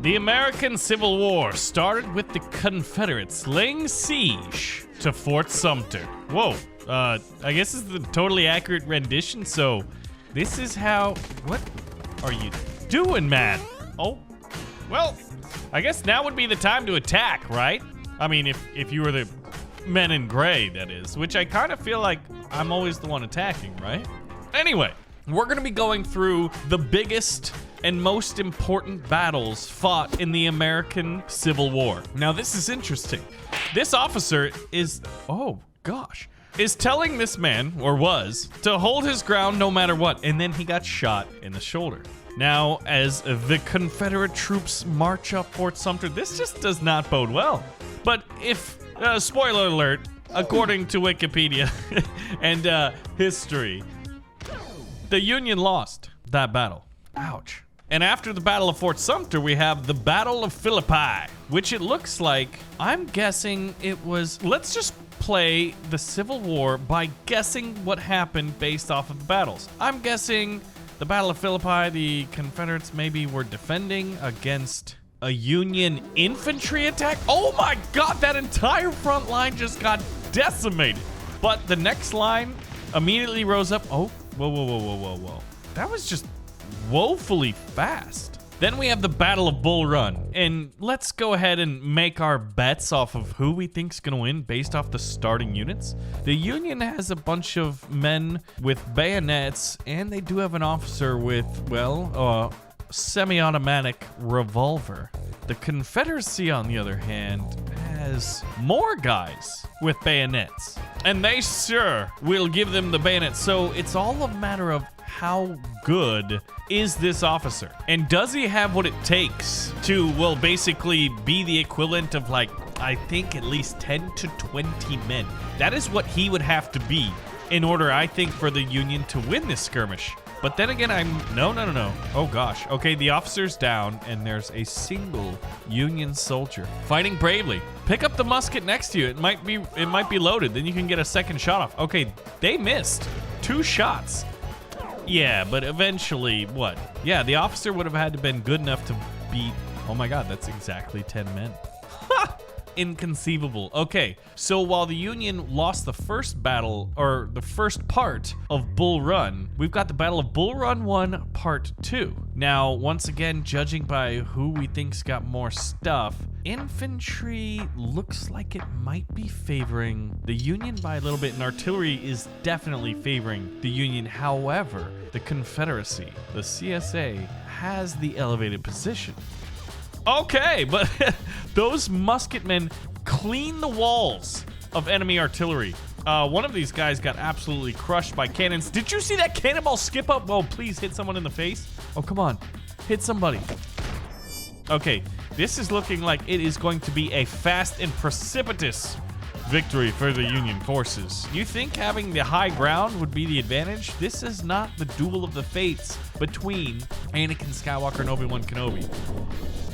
The American Civil War started with the Confederates laying siege to Fort Sumter. Whoa, I guess this is the totally accurate rendition, so this is how... What are you doing, man? Oh, well, I guess now would be the time to attack, right? I mean, if you were the men in gray, that is, which I kind of feel like I'm always the one attacking, right? Anyway, we're going to be going through the biggest and most important battles fought in the American Civil War. Now, this is interesting. This officer is, oh gosh, is telling this man, or was, to hold his ground no matter what, and then he got shot in the shoulder. Now, as the Confederate troops march up Fort Sumter, this just does not bode well. But if, spoiler alert, according to Wikipedia and history, the Union lost that battle. Ouch. And after the Battle of Fort Sumter, we have the Battle of Philippi, which it looks like, I'm guessing it was, let's just play the Civil War by guessing what happened based off of the battles. I'm guessing the Battle of Philippi, the Confederates maybe were defending against a Union infantry attack. Oh my God, that entire front line just got decimated. But the next line immediately rose up. Oh, whoa. That was just woefully fast. Then we have the Battle of Bull Run, and let's go ahead and make our bets off of who we think's gonna win based off the starting units. The Union has a bunch of men with bayonets, and they do have an officer with, well, semi-automatic revolver. The Confederacy, on the other hand, has more guys with bayonets, and they sure will give them the bayonets. So it's all a matter of how good is this officer, and does he have what it takes to, well, basically be the equivalent of, like, I think at least 10 to 20 men. That is what he would have to be in order, I think, for the Union to win this skirmish. But then again, no. Oh gosh. Okay, the officer's down, and there's a single Union soldier fighting bravely. Pick up the musket next to you. It might be loaded. Then you can get a second shot off. Okay, they missed 2 shots. Yeah, but eventually, what? Yeah, the officer would have had to been good enough to beat. Oh my God, that's exactly 10 men. Ha! Inconceivable. Okay, so while the Union lost the first battle, or the first part of Bull Run, we've got the Battle of Bull Run 1 Part 2. Now, once again, judging by who we think's got more stuff, infantry looks like it might be favoring the Union by a little bit, and artillery is definitely favoring the Union. However, the Confederacy, the CSA, has the elevated position. Okay, but those musketmen clean the walls of enemy artillery. One of these guys got absolutely crushed by cannons. Did you see that cannonball skip up? Oh, please hit someone in the face. Oh, come on. Hit somebody. Okay, this is looking like it is going to be a fast and precipitous victory for the Union forces. You think having the high ground would be the advantage? This is not the duel of the fates between Anakin Skywalker and Obi-Wan Kenobi.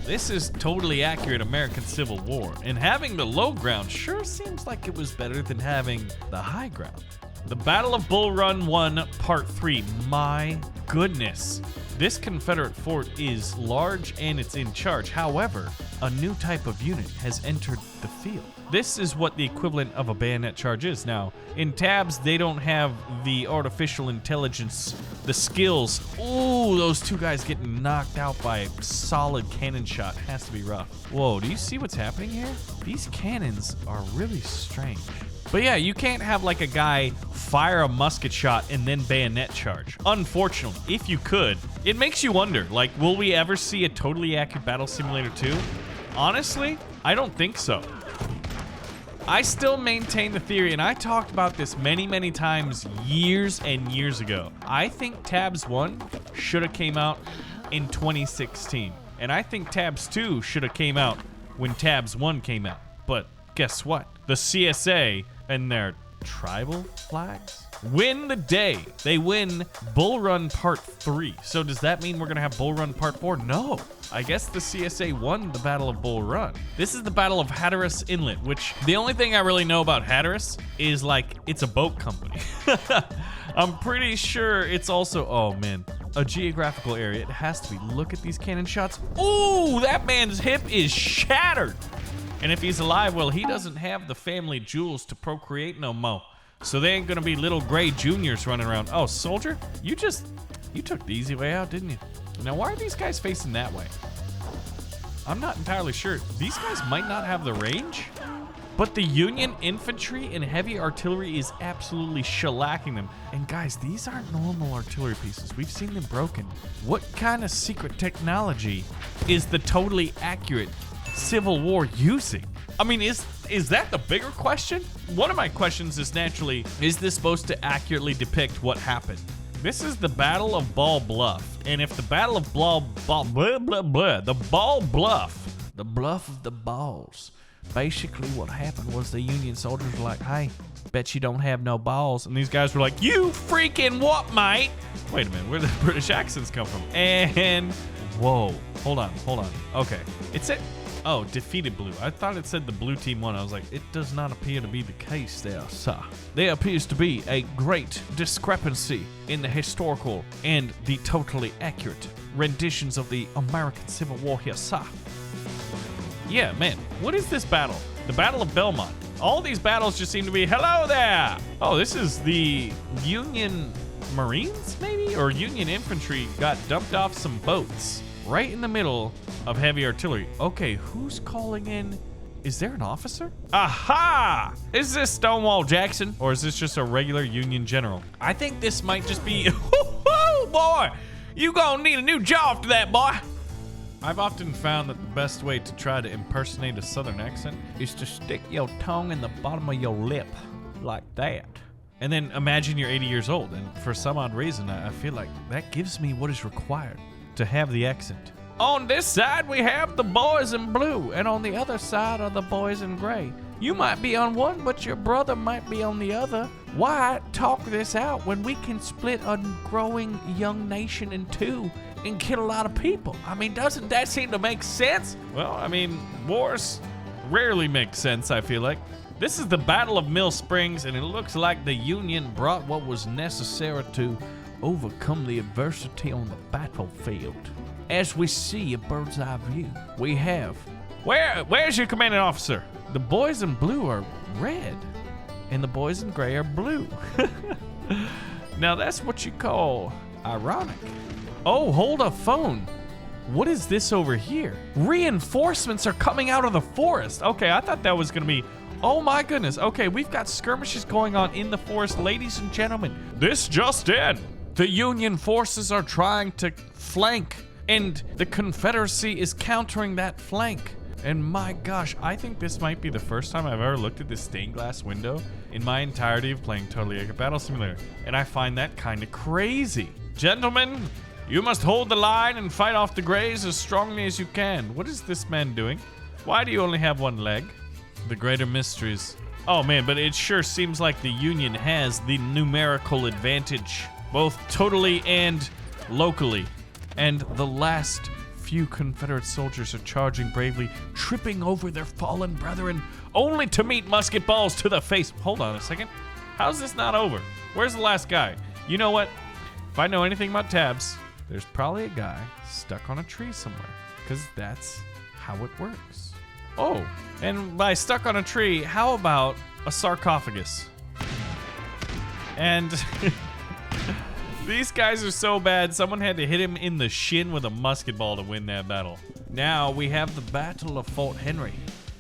This is totally accurate American Civil War, and having the low ground sure seems like it was better than having the high ground. The Battle of Bull Run 1 Part 3. My goodness. This Confederate fort is large and it's in charge. However, a new type of unit has entered the field. This is what the equivalent of a bayonet charge is. Now, in tabs, they don't have the artificial intelligence, the skills. Ooh, those 2 guys getting knocked out by a solid cannon shot. Has to be rough. Whoa, do you see what's happening here? These cannons are really strange. But yeah, you can't have like a guy fire a musket shot and then bayonet charge. Unfortunately, if you could, it makes you wonder, like, will we ever see a totally accurate Battle Simulator 2? Honestly, I don't think so. I still maintain the theory, and I talked about this many times years and years ago. I think Tabs 1 should have came out in 2016. And I think Tabs 2 should have came out when Tabs 1 came out. But guess what? The CSA and their tribal flags win the day. They win Bull Run Part 3. So does that mean we're going to have Bull Run Part 4? No. I guess the CSA won the Battle of Bull Run. This is the Battle of Hatteras Inlet, which the only thing I really know about Hatteras is, like, it's a boat company. I'm pretty sure it's also, oh man, a geographical area, it has to be. Look at these cannon shots. Ooh, that man's hip is shattered. And if he's alive, well, he doesn't have the family jewels to procreate no more. So they ain't gonna be little gray juniors running around. Oh, soldier, you took the easy way out, didn't you? Now, why are these guys facing that way? I'm not entirely sure. These guys might not have the range, but the Union infantry and heavy artillery is absolutely shellacking them. And guys, these aren't normal artillery pieces. We've seen them broken. What kind of secret technology is the totally accurate Civil War using? I mean, is that the bigger question? One of my questions is naturally, is this supposed to accurately depict what happened? This is the Battle of Bluff. And if the Battle of the Bluff of the Balls. Basically what happened was the Union soldiers were like, hey, bet you don't have no balls. And these guys were like, you freaking what, mate? Wait a minute, where did the British accents come from? And, whoa, hold on. Okay, it said, oh, defeated blue. I thought it said the blue team won. I was like, it does not appear to be the case there, sir. There appears to be a great discrepancy in the historical and the totally accurate renditions of the American Civil War here, sir. Yeah, man, what is this battle? The Battle of Belmont. All these battles just seem to be, hello there! Oh, this is the Union Marines, maybe? Or Union infantry got dumped off some boats right in the middle of heavy artillery. Okay, who's calling in? Is there an officer? Aha! Is this Stonewall Jackson? Or is this just a regular Union general? I think this might just be, boy, you gonna need a new jaw after that, boy. I've often found that the best way to try to impersonate a southern accent is to stick your tongue in the bottom of your lip, like that. And then imagine you're 80 years old, and for some odd reason, I feel like that gives me what is required to have the accent. On this side, we have the boys in blue, and on the other side are the boys in gray. You might be on one, but your brother might be on the other. Why talk this out when we can split a growing young nation in two and kill a lot of people? I mean, doesn't that seem to make sense? Well, I mean, wars rarely make sense, I feel like. This is the Battle of Mill Springs, and it looks like the Union brought what was necessary to overcome the adversity on the battlefield. As we see a bird's eye view, we have... Where's your commanding officer? The boys in blue are red, and the boys in gray are blue. Now that's what you call ironic. Oh, hold a phone. What is this over here? Reinforcements are coming out of the forest. Okay, I thought that was gonna be, oh my goodness. Okay, we've got skirmishes going on in the forest. Ladies and gentlemen, this just in. The Union forces are trying to flank, and the Confederacy is countering that flank. And my gosh, I think this might be the first time I've ever looked at this stained glass window in my entirety of playing Totally Accurate Battle Simulator. And I find that kind of crazy. Gentlemen, you must hold the line and fight off the grays as strongly as you can. What is this man doing? Why do you only have one leg? The greater mysteries. Oh man, but it sure seems like the Union has the numerical advantage, both totally and locally. And the last few Confederate soldiers are charging bravely, tripping over their fallen brethren, only to meet musket balls to the face. Hold on a second. How's this not over? Where's the last guy? You know what? If I know anything about tabs, there's probably a guy stuck on a tree somewhere, because that's how it works. Oh, and by stuck on a tree, how about a sarcophagus? And these guys are so bad, someone had to hit him in the shin with a musket ball to win that battle. Now we have the Battle of Fort Henry,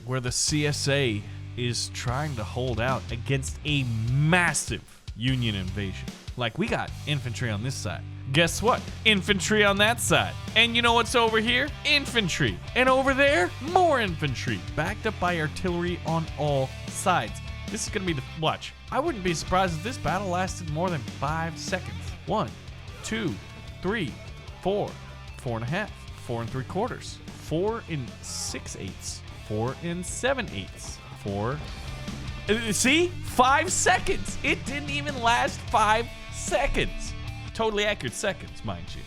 where the CSA is trying to hold out against a massive Union invasion. Like, we got infantry on this side. Guess what? Infantry on that side. And you know what's over here? Infantry. And over there, more infantry. Backed up by artillery on all sides. This is gonna be the, watch. I wouldn't be surprised if this battle lasted more than 5 seconds. 1, 2, 3, 4, 4.5, 4 3/4, 4 6/8, 4 7/8, 4. See? 5 seconds. It didn't even last 5 seconds. Totally accurate seconds, mind you.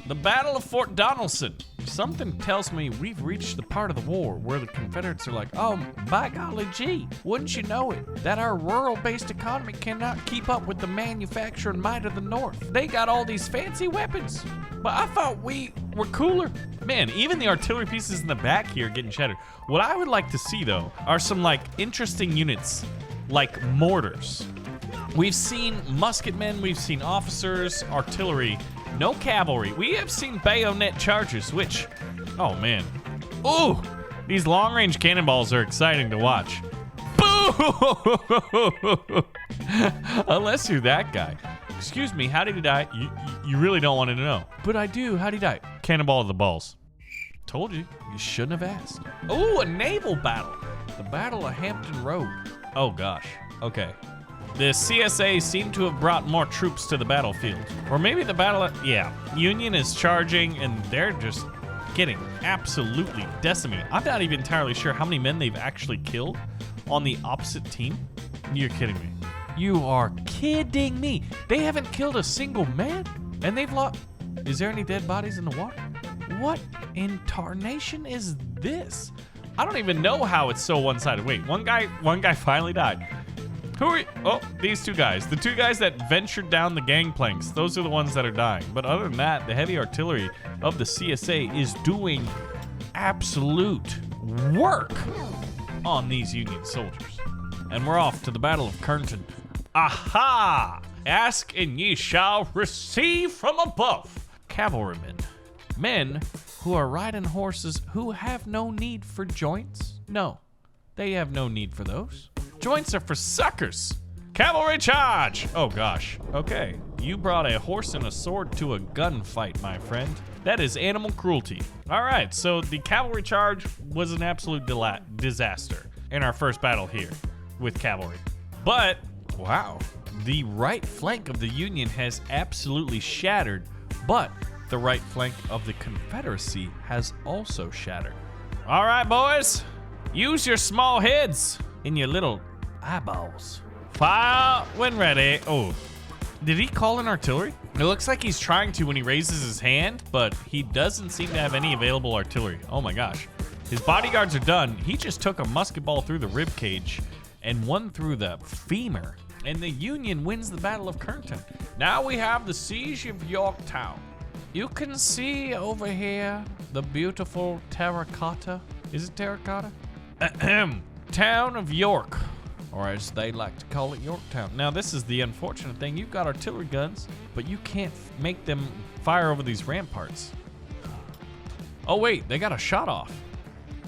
The Battle of Fort Donelson. something tells me we've reached the part of the war where the Confederates are like, oh, by golly gee, wouldn't you know it, that our rural-based economy cannot keep up with the manufacturing might of the North. They got all these fancy weapons, but I thought we were cooler. Man, even the artillery pieces in the back here are getting shattered. What I would like to see, though, are some, like, interesting units, like mortars. We've seen musketmen, we've seen officers, artillery, no cavalry. We have seen bayonet charges, which, oh man. Ooh, these long-range cannonballs are exciting to watch. Boo! Unless you're that guy. Excuse me, how did he die? You really don't want to know. But I do, how did he die? Cannonball to the balls. Told you, you shouldn't have asked. Ooh, a naval battle. The Battle of Hampton Road. Oh gosh, okay. The CSA seem to have brought more troops to the battlefield. Or maybe the yeah. Union is charging and they're just getting absolutely decimated. I'm not even entirely sure how many men they've actually killed on the opposite team. You're kidding me. You are kidding me. They haven't killed a single man? And they've lost... Is there any dead bodies in the water? What in tarnation is this? I don't even know how it's so one-sided. Wait, one guy finally died. Who are you? Oh, these two guys. The two guys that ventured down the gangplanks. Those are the ones that are dying. But other than that, the heavy artillery of the CSA is doing absolute work on these Union soldiers. And we're off to the Battle of Kernstown. Aha! Ask and ye shall receive from above. Cavalrymen. Men who are riding horses who have no need for joints. No, they have no need for those. Joints are for suckers. Cavalry charge! Oh gosh. Okay. You brought a horse and a sword to a gunfight, my friend. That is animal cruelty. All right, so the cavalry charge was an absolute disaster in our first battle here with cavalry. But, wow, the right flank of the Union has absolutely shattered, but the right flank of the Confederacy has also shattered. All right, boys, use your small heads in your little eyeballs. Fire when ready. Oh, did he call in artillery? It looks like he's trying to when he raises his hand, but he doesn't seem to have any available artillery. Oh my gosh. His bodyguards are done. He just took a musket ball through the rib cage and one through the femur. And the Union wins the Battle of Kernstown. Now we have the Siege of Yorktown. You can see over here the beautiful terracotta. Is it terracotta? Town of York, or as they like to call it, Yorktown. Now this is the unfortunate thing. You've got artillery guns, but you can't make them fire over these ramparts. Oh wait, they got a shot off.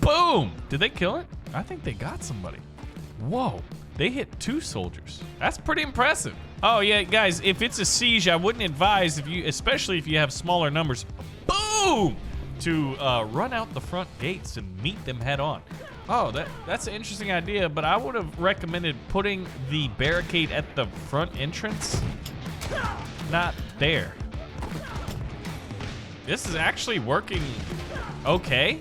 Boom! Did they kill it? I think they got somebody. Whoa, they hit 2 soldiers. That's pretty impressive. Oh yeah, guys, if it's a siege, I wouldn't advise, especially if you have smaller numbers, boom, to run out the front gates and meet them head on. Oh, that's an interesting idea, but I would have recommended putting the barricade at the front entrance, not there. This is actually working okay,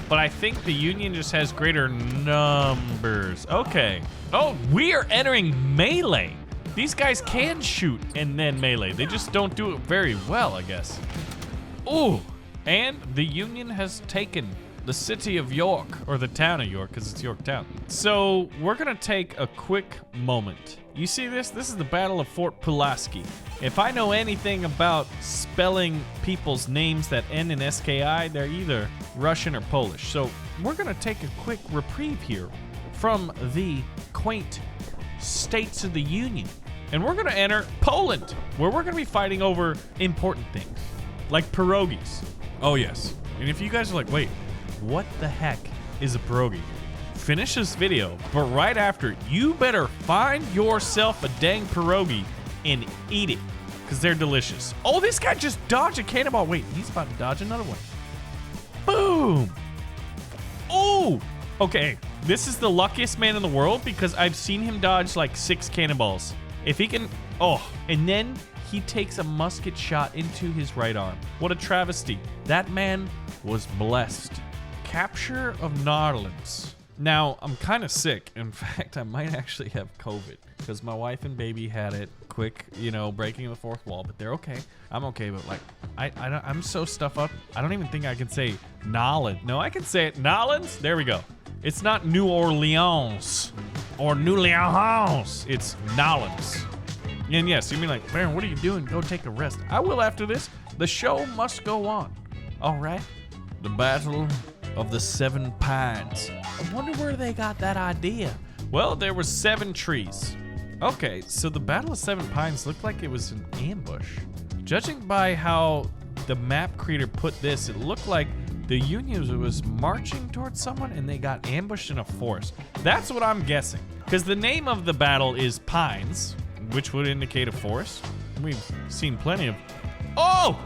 but I think the Union just has greater numbers. Okay. Oh, we are entering melee. These guys can shoot and then melee. They just don't do it very well, I guess. Ooh, and the Union has taken the city of York, or the town of York, because it's Yorktown. So we're gonna take a quick moment. You see this? This is the Battle of Fort Pulaski. If I know anything about spelling people's names that end in SKI, they're either Russian or Polish. So we're gonna take a quick reprieve here from the quaint states of the Union. And we're gonna enter Poland, where we're gonna be fighting over important things, like pierogies. Oh yes, and if you guys are like, wait, what the heck is a pierogi? Finish this video, but right after, you better find yourself a dang pierogi and eat it, because they're delicious. Oh, this guy just dodged a cannonball. Wait, he's about to dodge another one. Boom! Oh! Okay, this is the luckiest man in the world because I've seen him dodge like 6 cannonballs. If he can, oh, and then he takes a musket shot into his right arm. What a travesty. That man was blessed. Capture of Donelson. Now, I'm kind of sick. In fact, I might actually have COVID because my wife and baby had it. Quick, you know, breaking the fourth wall, but they're okay. I'm okay, but like, I'm so stuffed up. I don't even think I can say Nolans. No, I can say it. Nolans? There we go. It's not New Orleans or New Orleans. It's Nolans. And yes, you mean like, Baron, what are you doing? Go take a rest. I will after this. The show must go on. All right. The Battle of the Seven Pines. I wonder where they got that idea. Well, there were 7 trees. Okay, so the Battle of Seven Pines looked like it was an ambush. Judging by how the map creator put this, it looked like the Union was marching towards someone and they got ambushed in a forest. That's what I'm guessing. Because the name of the battle is Pines, which would indicate a forest. We've seen plenty of... Oh!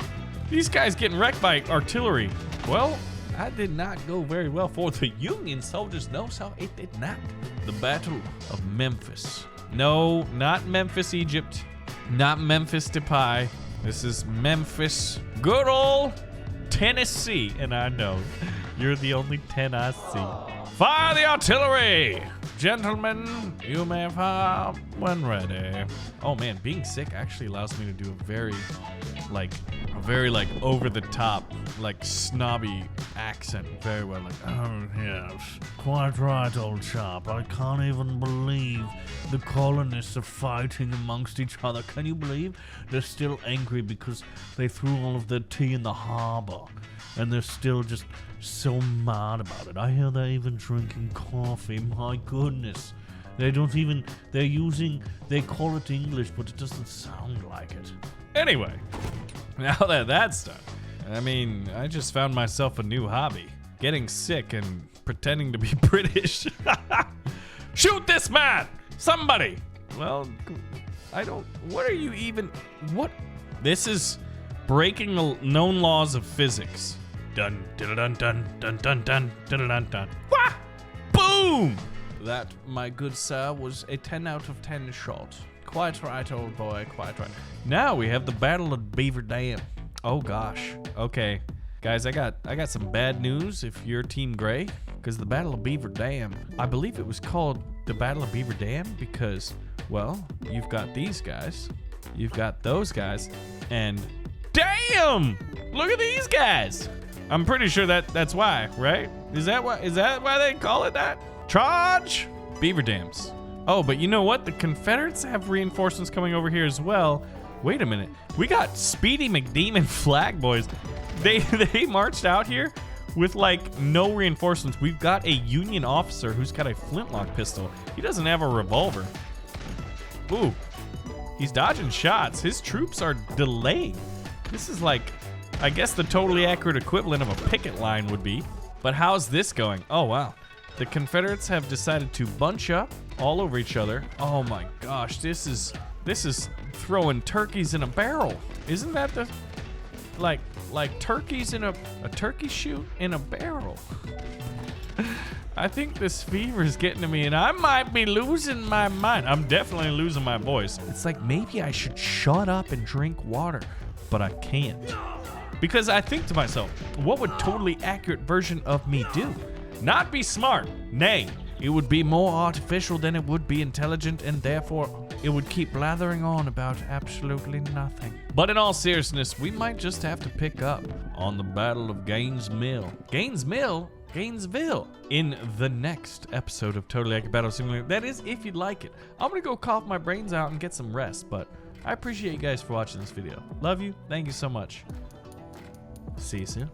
These guys getting wrecked by artillery. Well, that did not go very well for the Union soldiers. No, so it did not. The Battle of Memphis. No, not Memphis, Egypt. Not Memphis Depay. This is Memphis, good old Tennessee. And I know you're the only 10 I see. Fire the artillery! Gentlemen, you may fire when ready. Oh man, being sick actually allows me to do a very over the top, like snobby accent. Very well, like, oh yes, quite right, old chap. I can't even believe the colonists are fighting amongst each other. Can you believe they're still angry because they threw all of their tea in the harbor? And they're still just so mad about it. I hear they're even drinking coffee. My goodness. They call it English, but it doesn't sound like it. Anyway, now that that's done, I mean, I just found myself a new hobby. Getting sick and pretending to be British. Shoot this man! Somebody! Well, what are you even, what? This is breaking the known laws of physics. Dun dun dun dun dun dun dun dun dun dun. Wah! Boom! That, my good sir, was a 10 out of 10 shot. Quite right, old boy, quite right. Now we have the Battle of Beaver Dam. Oh gosh. Okay. Guys, I got some bad news if you're Team Gray, because the Battle of Beaver Dam, I believe it was called the Battle of Beaver Dam because, well, you've got these guys, you've got those guys, and damn! Look at these guys! I'm pretty sure that's why, right? Is that why they call it that? Charge! Beaver dams. Oh, but you know what? The Confederates have reinforcements coming over here as well. Wait a minute. We got Speedy McDemon flag boys. They marched out here with like no reinforcements. We've got a Union officer who's got a flintlock pistol. He doesn't have a revolver. Ooh. He's dodging shots. His troops are delayed. This is like, I guess the totally accurate equivalent of a picket line would be. But how's this going? Oh, wow. The Confederates have decided to bunch up all over each other. Oh my gosh, this is throwing turkeys in a barrel. Isn't that the, like turkeys in a turkey shoot in a barrel? I think this fever is getting to me and I might be losing my mind. I'm definitely losing my voice. It's like maybe I should shut up and drink water, but I can't. Because I think to myself, what would totally accurate version of me do? Not be smart. Nay, it would be more artificial than it would be intelligent, and therefore it would keep blathering on about absolutely nothing. But in all seriousness, we might just have to pick up on the Battle of Gainesville in the next episode of Totally Accurate Battle Simulator. That is, if you'd like it. I'm gonna go cough my brains out and get some rest, but I appreciate you guys for watching this video. Love you. Thank you so much. See you soon.